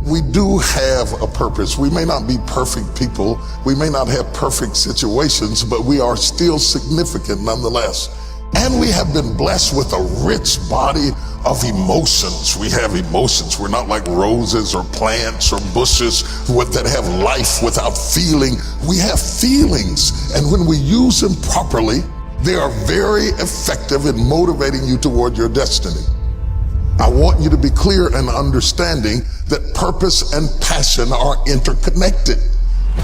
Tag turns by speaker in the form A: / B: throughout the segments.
A: We do have a purpose. We may not be perfect people. We may not have perfect situations, but we are still significant nonetheless. And we have been blessed with a rich body of emotions. We have emotions. We're not like roses or plants or bushes that have life without feeling. We have feelings, and when we use them properly, they are very effective in motivating you toward your destiny. I want you to be clear and understanding that purpose and passion are interconnected.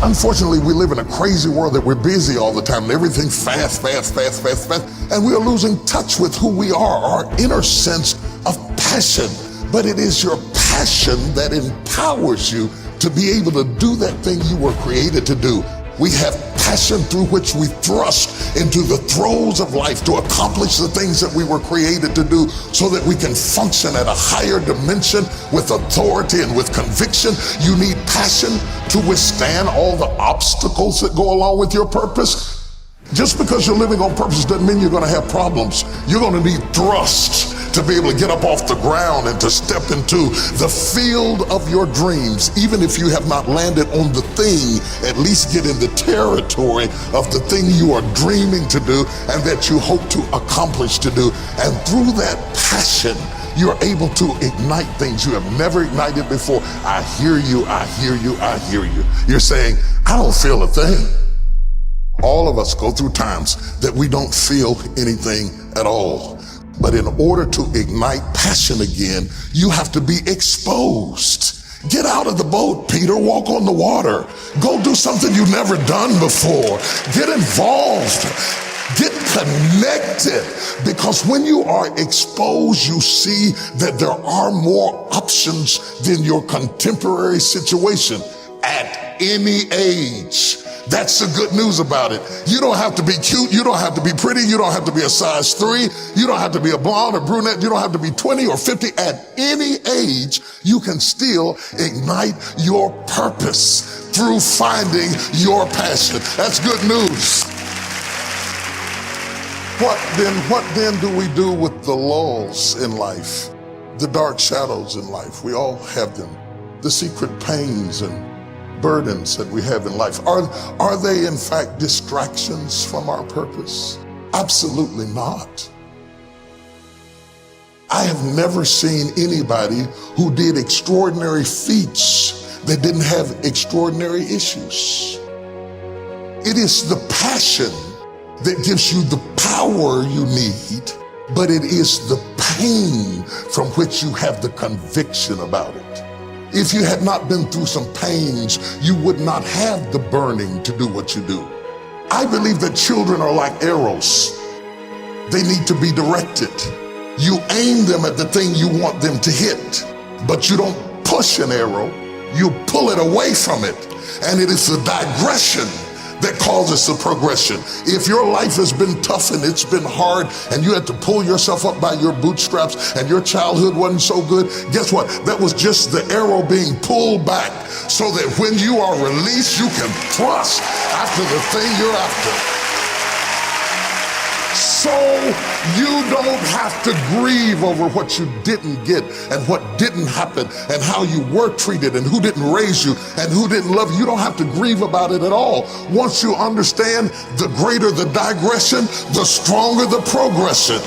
A: Unfortunately, we live in a crazy world that we're busy all the time and everything's fast, and we are losing touch with who we are, our inner sense of passion. But it is your passion that empowers you to be able to do that thing you were created to do. We have passion through which we thrust into the throes of life to accomplish the things that we were created to do so that we can function at a higher dimension with authority and with conviction. You need passion to withstand all the obstacles that go along with your purpose. Just because you're living on purpose doesn't mean you're going to have problems. You're going to need thrust to be able to get up off the ground and to step into the field of your dreams. Even if you have not landed on the thing, at least get in the territory of the thing you are dreaming to do and that you hope to accomplish to do. And through that passion, you're able to ignite things you have never ignited before. I hear you, I hear you, I hear you. You're saying, I don't feel a thing. All of us go through times that we don't feel anything at all. But in order to ignite passion again, you have to be exposed. Get out of the boat, Peter. Walk on the water. Go do something you've never done before. Get involved. Get connected. Because when you are exposed, you see that there are more options than your contemporary situation at any age. That's the good news about it. You don't have to be cute. You don't have to be pretty. You don't have to be a size 3. You don't have to be a blonde or brunette. You don't have to be 20 or 50. At any age, you can still ignite your purpose through finding your passion. That's good news. What then do we do with the lulls in life? The dark shadows in life. We all have them. The secret pains and burdens that we have in life. Are they in fact distractions from our purpose? Absolutely not. I have never seen anybody who did extraordinary feats that didn't have extraordinary issues. It is the passion that gives you the power you need, but it is the pain from which you have the conviction about it. If you had not been through some pains, you would not have the burning to do what you do. I believe that children are like arrows. They need to be directed. You aim them at the thing you want them to hit, but you don't push an arrow, you pull it away from it. And it is the digression that causes the progression. If your life has been tough and it's been hard and you had to pull yourself up by your bootstraps and your childhood wasn't so good, guess what? That was just the arrow being pulled back so that when you are released, you can thrust after the thing you're after. So you don't have to grieve over what you didn't get and what didn't happen and how you were treated and who didn't raise you and who didn't love you. You don't have to grieve about it at all. Once you understand, the greater the digression, the stronger the progression.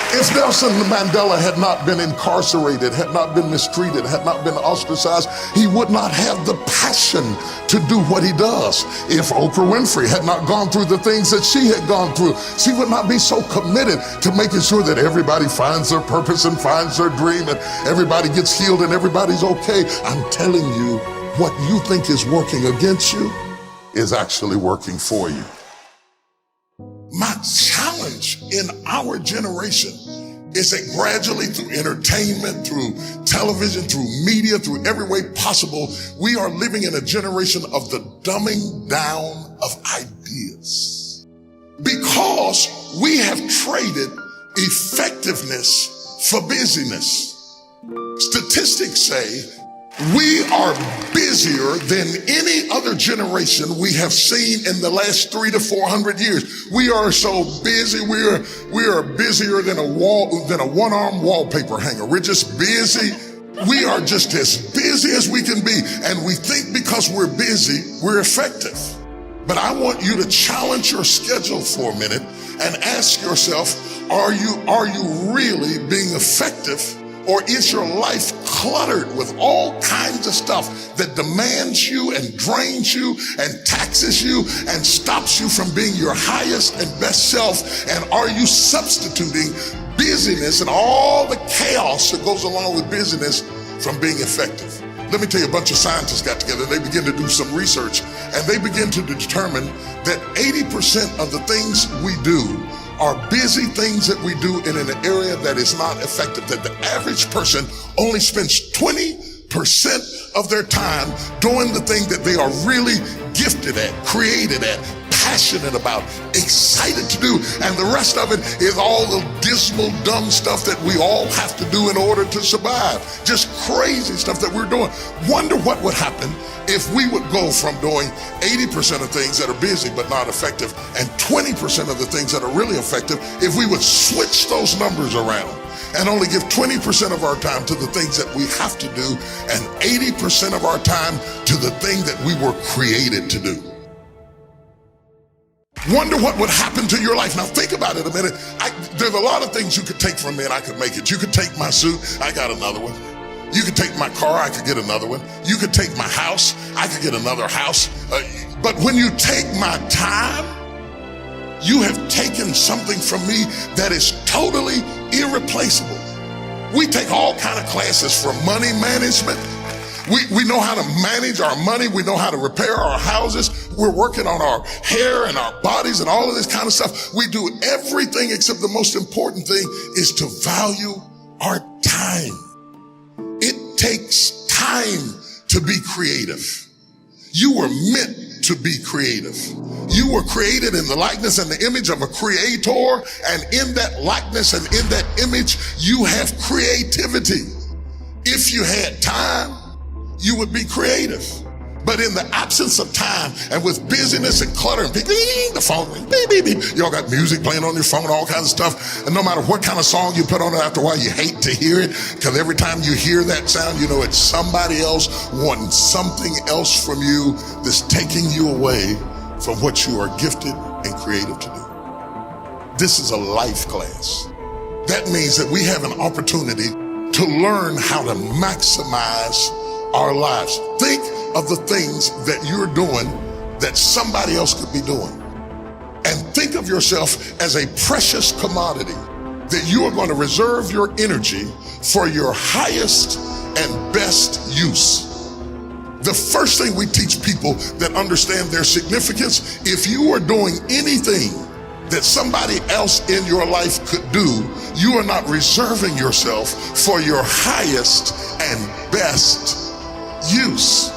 A: If Nelson Mandela had not been incarcerated, had not been mistreated, had not been ostracized, he would not have the passion to do what he does. If Oprah Winfrey had not gone through the things that she had gone through, she would not be so committed to making sure that everybody finds their purpose and finds their dream and everybody gets healed and everybody's okay. I'm telling you, what you think is working against you is actually working for you. My challenge in our generation is that gradually through entertainment, through television, through media, through every way possible, we are living in a generation of the dumbing down of ideas. Because we have traded effectiveness for busyness. Statistics say we are busier than any other generation we have seen in the last 300 to 400 years. We are so busy. We are busier than a one-arm wallpaper hanger. We're just busy. We are just as busy as we can be, and we think because we're busy, we're effective. But I want you to challenge your schedule for a minute and ask yourself, are you really being effective? Or is your life cluttered with all kinds of stuff that demands you and drains you and taxes you and stops you from being your highest and best self? And are you substituting busyness and all the chaos that goes along with busyness from being effective? Let me tell you, a bunch of scientists got together, they began to do some research, and they begin to determine that 80% of the things we do are busy things that we do in an area that is not effective, that the average person only spends 20% of their time doing the thing that they are really gifted at, created at, passionate about, excited to do, and the rest of it is all the dismal, dumb stuff that we all have to do in order to survive. Just crazy stuff that we're doing. Wonder what would happen if we would go from doing 80% of things that are busy but not effective and 20% of the things that are really effective if we would switch those numbers around and only give 20% of our time to the things that we have to do and 80% of our time to the thing that we were created to do. Wonder what would happen to your life. Now think about it a minute. There's a lot of things you could take from me and I could make it. You could take my suit, I got another one. You could take my car, I could get another one. You could take my house, I could get another house. But when you take my time, you have taken something from me that is totally irreplaceable. We take all kind of classes for money management. We know how to manage our money. We know how to repair our houses. We're working on our hair and our bodies and all of this kind of stuff. We do everything except the most important thing is to value our time. It takes time to be creative. You were meant to be creative. You were created in the likeness and the image of a creator, and in that likeness and in that image, you have creativity. If you had time, you would be creative. But in the absence of time and with busyness and clutter and the phone ring, beep, beep, beep. You all got music playing on your phone, all kinds of stuff. And no matter what kind of song you put on it, after a while you hate to hear it, because every time you hear that sound, you know it's somebody else wanting something else from you that's taking you away from what you are gifted and creative to do. This is a life class. That means that we have an opportunity to learn how to maximize our lives. Think of the things that you're doing that somebody else could be doing. And think of yourself as a precious commodity that you are going to reserve your energy for your highest and best use. The first thing we teach people that understand their significance, if you are doing anything that somebody else in your life could do, you are not reserving yourself for your highest and best use.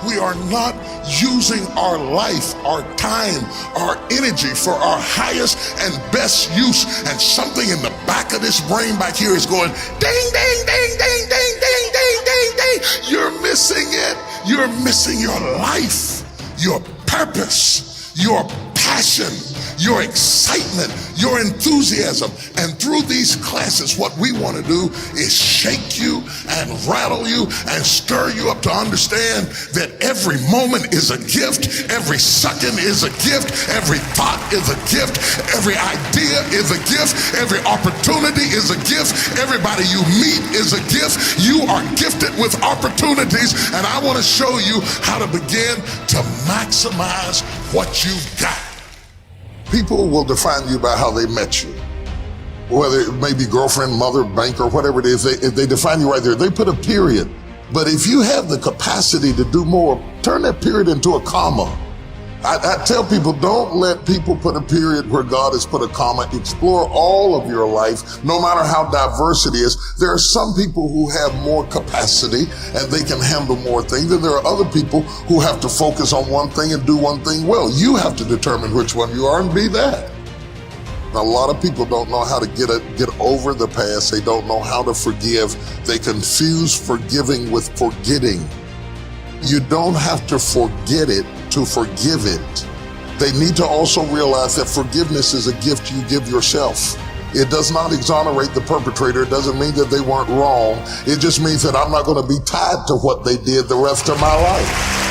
A: We are not using our life, our time, our energy for our highest and best use. And something in the back of this brain back here is going ding, ding, ding, ding, ding, ding, ding, ding, ding. You're missing it. You're missing your life, your purpose, your passion, your excitement, your enthusiasm. And through these classes, what we want to do is shake you and rattle you and stir you up to understand that every moment is a gift, every second is a gift, every thought is a gift, every idea is a gift, every opportunity is a gift, everybody you meet is a gift. You are gifted with opportunities, and I want to show you how to begin to maximize what you've got. People will define you by how they met you. Whether it may be girlfriend, mother, banker, whatever it is, if they define you right there, they put a period. But if you have the capacity to do more, turn that period into a comma. I tell people, don't let people put a period where God has put a comma. Explore all of your life, no matter how diverse it is. There are some people who have more capacity and they can handle more things, and there are other people who have to focus on one thing and do one thing well. You have to determine which one you are and be that. Now, a lot of people don't know how to get over the past. They don't know how to forgive. They confuse forgiving with forgetting. You don't have to forget it to forgive it. They need to also realize that forgiveness is a gift you give yourself. It does not exonerate the perpetrator. It doesn't mean that they weren't wrong. It just means that I'm not going to be tied to what they did the rest of my life.